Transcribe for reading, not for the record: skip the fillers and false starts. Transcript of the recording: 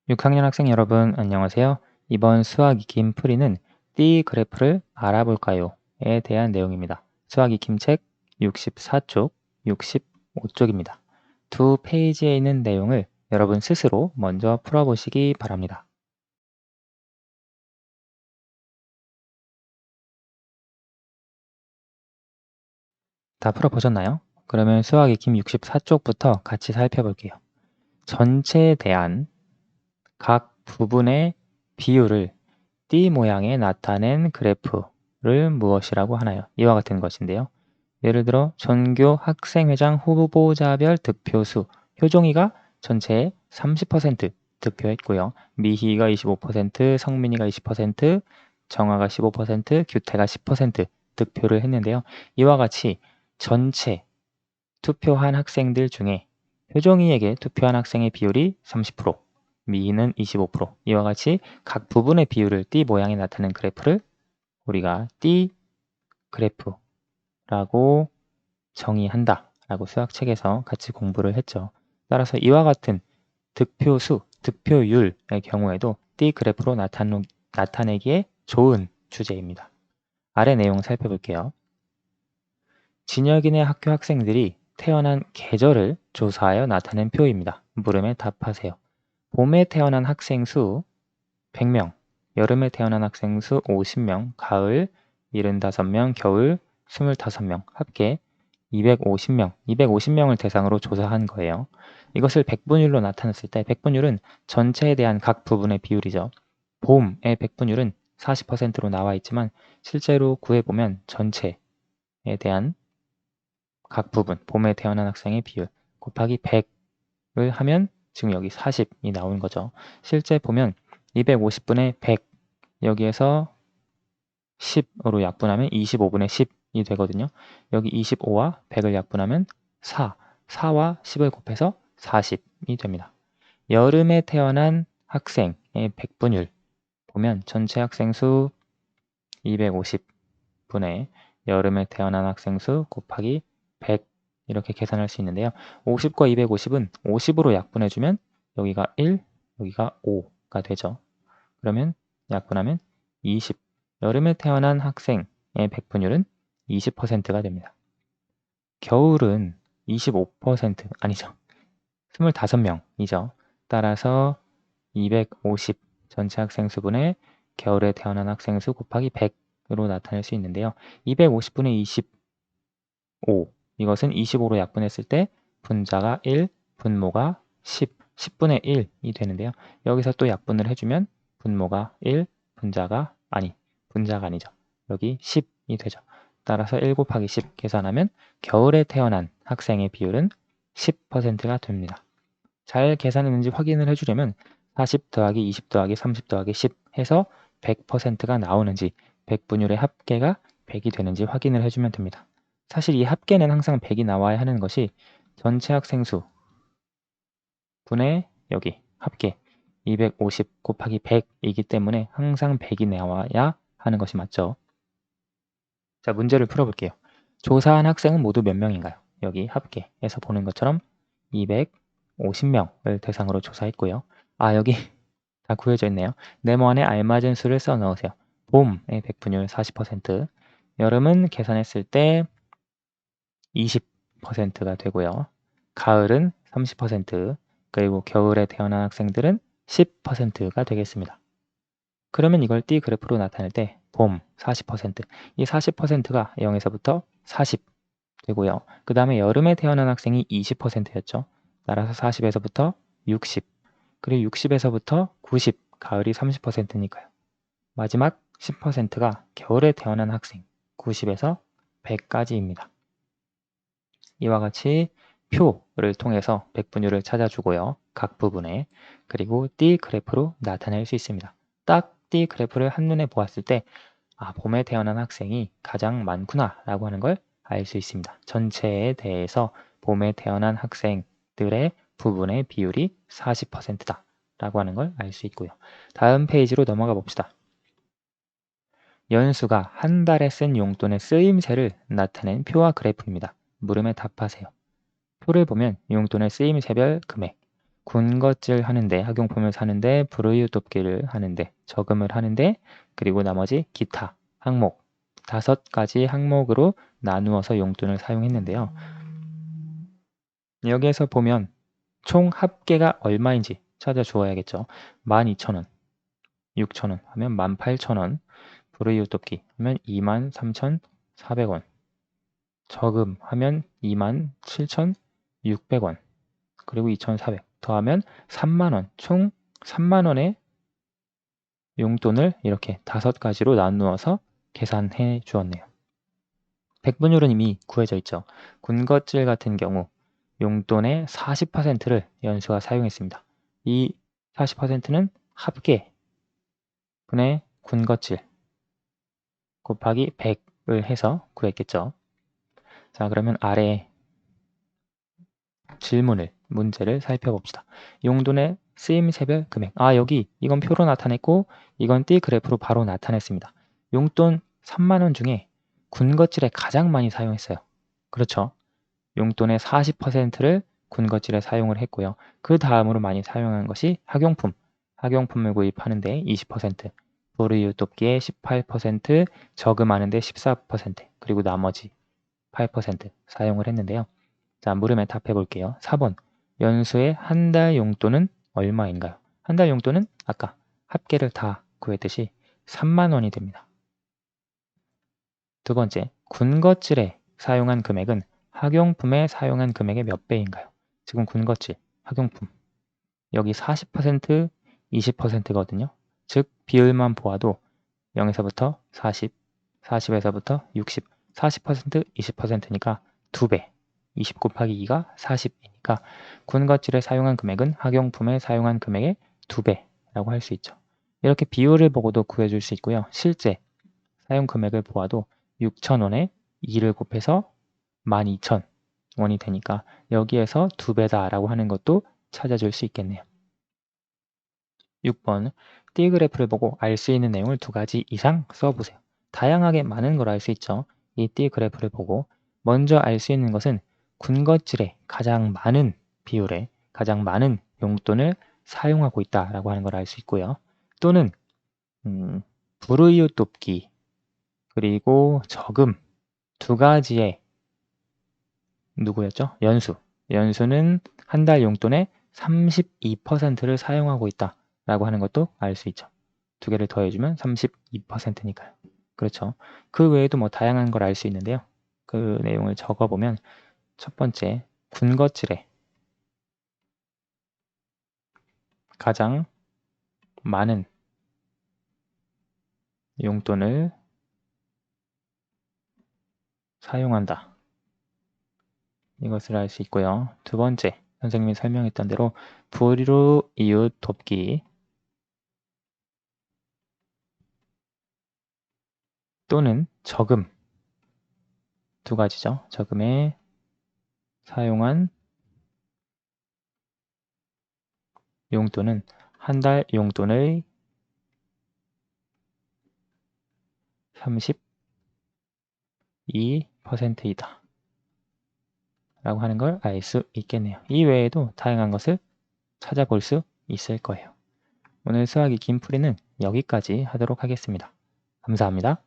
6학년 학생 여러분 안녕하세요. 이번 수학 익힘 풀이는 띠 그래프를 알아볼까요?에 대한 내용입니다. 수학 익힘 책 64쪽, 65쪽입니다. 두 페이지에 있는 내용을 여러분 스스로 먼저 풀어보시기 바랍니다. 다 풀어보셨나요? 그러면 수학 익힘 64쪽부터 같이 살펴볼게요. 전체에 대한 각 부분의 비율을 띠 모양에 나타낸 그래프를 무엇이라고 하나요? 이와 같은 것인데요. 예를 들어 전교 학생회장 후보자별 득표수 효종이가 전체의 30% 득표했고요. 미희가 25%, 성민이가 20%, 정아가 15%, 규태가 10% 득표를 했는데요. 이와 같이 전체 투표한 학생들 중에 효종이에게 투표한 학생의 비율이 30%, 미희는 25%, 이와 같이 각 부분의 비율을 띠 모양에 나타낸 그래프를 우리가 띠 그래프라고 정의한다 라고 수학책에서 같이 공부를 했죠. 따라서 이와 같은 득표수, 득표율의 경우에도 띠 그래프로 나타내기에 좋은 주제입니다. 아래 내용 살펴볼게요. 진혁이네 학교 학생들이 태어난 계절을 조사하여 나타낸 표입니다. 물음에 답하세요. 봄에 태어난 학생 수 100명, 여름에 태어난 학생 수 50명, 가을 75명, 겨울 25명, 합계 250명, 250명을 대상으로 조사한 거예요. 이것을 백분율로 나타냈을 때 백분율은 전체에 대한 각 부분의 비율이죠. 봄의 백분율은 40%로 나와 있지만 실제로 구해보면 전체에 대한 각 부분, 봄에 태어난 학생의 비율 곱하기 100을 하면 지금 여기 40이 나오는 거죠. 실제 보면 250분의 100 여기에서 10으로 약분하면 25분의 10이 되거든요. 여기 25와 100을 약분하면 4, 4와 10을 곱해서 40이 됩니다. 여름에 태어난 학생의 백분율 보면 전체 학생 수 250분의 여름에 태어난 학생 수 곱하기 100 이렇게 계산할 수 있는데요. 50과 250은 50으로 약분해주면 여기가 1, 여기가 5가 되죠. 그러면 약분하면 20. 여름에 태어난 학생의 백분율은 20%가 됩니다. 겨울은 25% 아니죠. 25명이죠. 따라서 250 전체 학생 수분의 겨울에 태어난 학생 수 곱하기 100으로 나타낼 수 있는데요. 250분의 25 이것은 25로 약분했을 때 분자가 1, 분모가 10, 10분의 1이 되는데요. 여기서 또 약분을 해주면 분모가 1, 분자가 아니죠. 여기 10이 되죠. 따라서 1 곱하기 10 계산하면 겨울에 태어난 학생의 비율은 10%가 됩니다. 잘 계산했는지 확인을 해주려면 40 더하기 20 더하기 30 더하기 10 해서 100%가 나오는지 백분율의 합계가 100이 되는지 확인을 해주면 됩니다. 사실 이 합계는 항상 100이 나와야 하는 것이 전체 학생 수 분의 여기 합계 250 곱하기 100이기 때문에 항상 100이 나와야 하는 것이 맞죠. 자, 문제를 풀어볼게요. 조사한 학생은 모두 몇 명인가요? 여기 합계에서 보는 것처럼 250명을 대상으로 조사했고요. 아, 여기 다 구해져 있네요. 네모 안에 알맞은 수를 써 넣으세요. 봄의 백분율 40%, 여름은 계산했을 때 20%가 되고요. 가을은 30%, 그리고 겨울에 태어난 학생들은 10%가 되겠습니다. 그러면 이걸 띠 그래프로 나타낼 때 봄 40%, 이 40%가 0에서부터 40 되고요. 그 다음에 여름에 태어난 학생이 20%였죠. 따라서 40에서부터 60, 그리고 60에서부터 90, 가을이 30%니까요. 마지막 10%가 겨울에 태어난 학생 90에서 100까지입니다. 이와 같이 표를 통해서 백분율을 찾아주고요. 각 부분에. 그리고 띠 그래프로 나타낼 수 있습니다. 딱 띠 그래프를 한눈에 보았을 때 봄에 태어난 학생이 가장 많구나 라고 하는 걸 알 수 있습니다. 전체에 대해서 봄에 태어난 학생들의 부분의 비율이 40%다 라고 하는 걸 알 수 있고요. 다음 페이지로 넘어가 봅시다. 연수가 한 달에 쓴 용돈의 쓰임새를 나타낸 표와 그래프입니다. 물음에 답하세요. 표를 보면 용돈의 쓰임새별 금액, 군것질 하는데, 학용품을 사는데, 불우이웃 돕기를 하는데, 저금을 하는데, 그리고 나머지 기타 항목 5가지 항목으로 나누어서 용돈을 사용했는데요. 여기에서 보면 총 합계가 얼마인지 찾아주어야겠죠. 12,000원, 6,000원 하면 18,000원, 불우이웃 돕기 하면 23,400원, 저금 하면 27,600원, 그리고 2,400 더하면 3만원, 총 3만원의 용돈을 이렇게 5가지로 나누어서 계산해 주었네요. 백분율은 이미 구해져 있죠. 군것질 같은 경우 용돈의 40%를 연수가 사용했습니다. 이 40%는 합계 분의 군것질 곱하기 100을 해서 구했겠죠. 자, 그러면 아래 문제를 살펴봅시다. 용돈의 쓰임새별 금액. 여기 이건 표로 나타냈고 이건 띠 그래프로 바로 나타냈습니다. 용돈 3만원 중에 군것질에 가장 많이 사용했어요. 그렇죠. 용돈의 40%를 군것질에 사용을 했고요. 그 다음으로 많이 사용한 것이 학용품. 학용품을 구입하는데 20%, 불우이웃 돕기에 18%, 저금하는데 14%, 그리고 나머지 8% 사용을 했는데요. 자, 물음에 답해 볼게요. 4번. 연수의 한 달 용돈은 얼마인가요? 한 달 용돈은 아까 합계를 다 구했듯이 3만 원이 됩니다. 두 번째, 군것질에 사용한 금액은 학용품에 사용한 금액의 몇 배인가요? 지금 군것질, 학용품. 여기 40%, 20%거든요. 즉, 비율만 보아도 0에서부터 40, 40에서부터 60, 40%, 20%니까 2배. 20 곱하기 2가 40이니까 군것질에 사용한 금액은 학용품에 사용한 금액의 2배라고 할 수 있죠. 이렇게 비율을 보고도 구해줄 수 있고요. 실제 사용 금액을 보아도 6,000원에 2를 곱해서 12,000원이 되니까 여기에서 2배다라고 하는 것도 찾아줄 수 있겠네요. 6번, 띠 그래프를 보고 알 수 있는 내용을 2가지 이상 써보세요. 다양하게 많은 걸 알 수 있죠. 이 띠 그래프를 보고 먼저 알 수 있는 것은 군것질에 가장 많은 비율에 가장 많은 용돈을 사용하고 있다라고 하는 걸 알 수 있고요. 또는 불우이웃 돕기 그리고 저금 2가지의 누구였죠? 연수는 한 달 용돈의 32%를 사용하고 있다라고 하는 것도 알 수 있죠. 2개를 더해주면 32%니까요. 그렇죠. 그 외에도 뭐 다양한 걸 알 수 있는데요. 그 내용을 적어보면 첫 번째, 군것질에 가장 많은 용돈을 사용한다. 이것을 알 수 있고요. 두 번째, 선생님이 설명했던 대로 불우이웃 돕기 또는 저금 2가지죠. 저금에 사용한 용돈은 한 달 용돈의 32%이다. 라고 하는 걸 알 수 있겠네요. 이 외에도 다양한 것을 찾아볼 수 있을 거예요. 오늘 수학이 긴 풀이는 여기까지 하도록 하겠습니다. 감사합니다.